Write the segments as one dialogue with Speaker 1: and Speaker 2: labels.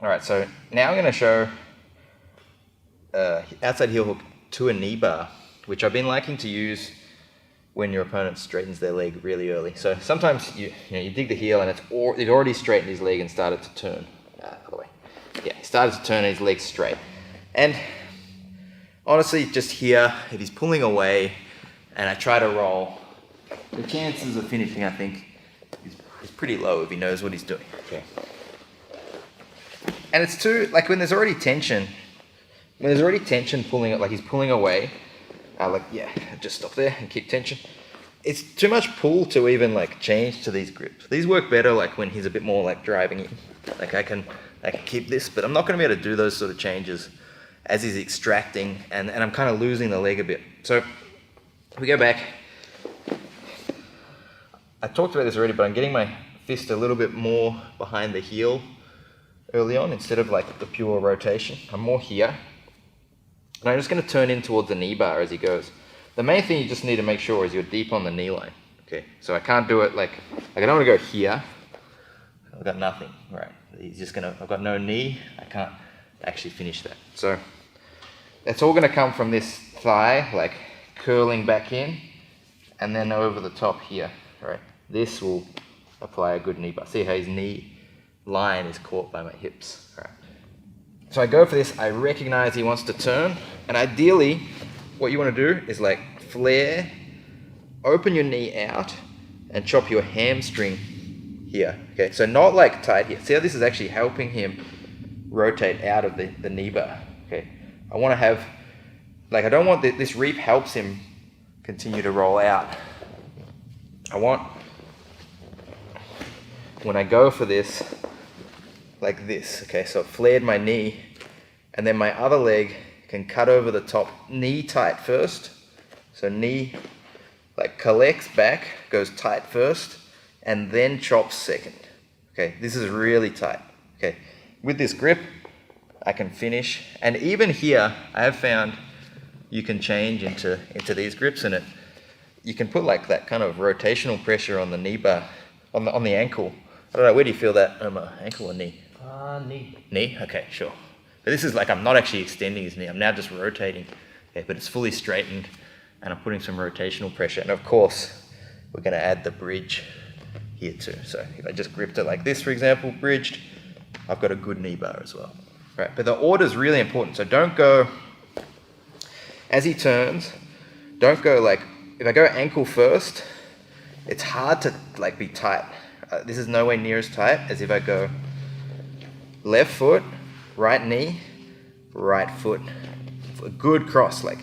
Speaker 1: All right, so now I'm going to show outside heel hook to a knee bar, which I've been liking to use when your opponent straightens their leg really early. So sometimes you dig the heel and it already straightened his leg and started to turn. Other way. Yeah, he started to turn his leg straight. And honestly, just here, if he's pulling away and I try to roll, the chances of finishing, I think, is pretty low if he knows what he's doing. Okay. And it's too, like when there's already tension pulling, like he's pulling away, just stop there and keep tension. It's too much pull to even like change to these grips. These work better like when he's a bit more like driving in. Like I can keep this, but I'm not going to be able to do those sort of changes as he's extracting, and I'm kind of losing the leg a bit. So if we go back, I talked about this already, but I'm getting my fist a little bit more behind the heel early on instead of like the pure rotation. I'm more here. And I'm just going to turn in towards the knee bar as he goes. The main thing you just need to make sure is you're deep on the knee line. Okay, so I can't do it like I don't want to go here. I've got nothing, right? I've got no knee. I can't actually finish that. So that's all going to come from this thigh, like curling back in, and then over the top here, right? This will apply a good knee bar. See how his knee line is caught by my hips, right? So I go for this, I recognize he wants to turn, and ideally, what you want to do is like flare, open your knee out, and chop your hamstring here, okay? So not like tight here. See how this is actually helping him rotate out of the knee bar, okay? I want to have, like I don't want this reap helps him continue to roll out. I want, when I go for this, like this, okay, so I've flared my knee, and then my other leg can cut over the top, knee tight first, so knee like collects back, goes tight first, and then chops second. Okay, this is really tight. Okay, with this grip, I can finish, and even here, I have found you can change into these grips, and you can put like that kind of rotational pressure on the knee bar, on the ankle. I don't know, where do you feel that? Ankle or knee?
Speaker 2: Knee.
Speaker 1: Knee? Okay, sure. But this is like, I'm not actually extending his knee, I'm now just rotating. Okay, but it's fully straightened, and I'm putting some rotational pressure. And of course, we're gonna add the bridge here too. So if I just gripped it like this, for example, bridged, I've got a good knee bar as well. Right, but the order is really important. So don't go, as he turns, don't go like, if I go ankle first, it's hard to like be tight. This is nowhere near as tight as if I go left foot, right knee, right foot. A good cross, like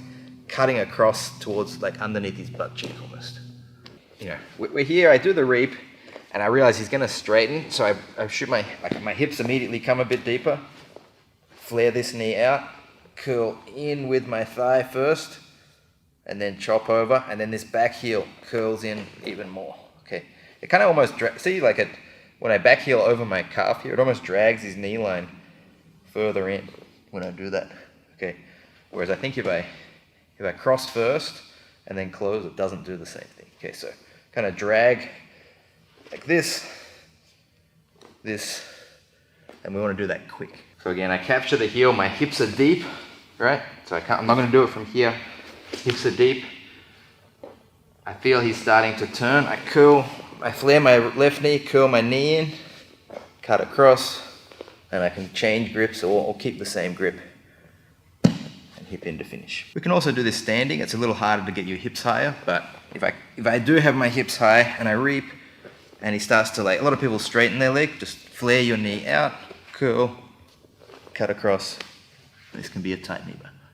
Speaker 1: cutting across towards like underneath his butt cheek almost. You know, we're here, I do the reap, and I realize he's gonna straighten, so I shoot my hips immediately come a bit deeper, flare this knee out, curl in with my thigh first, and then chop over, and then this back heel curls in even more, okay? It kind of almost, see like when I back heel over my calf here, it almost drags his knee line further in when I do that, okay? Whereas I think if I cross first and then close, it doesn't do the same thing, okay? So kind of drag like this, and we want to do that quick. So again, I capture the heel, my hips are deep, right? So I'm not going to do it from here. Hips are deep. I feel he's starting to turn. I flare my left knee, curl my knee in, cut across, and I can change grips or keep the same grip and hip in to finish. We can also do this standing. It's a little harder to get your hips higher, but if I do have my hips high and I reap and he starts to like, a lot of people straighten their leg, just flare your knee out, curl, cut across. This can be a tight knee bar.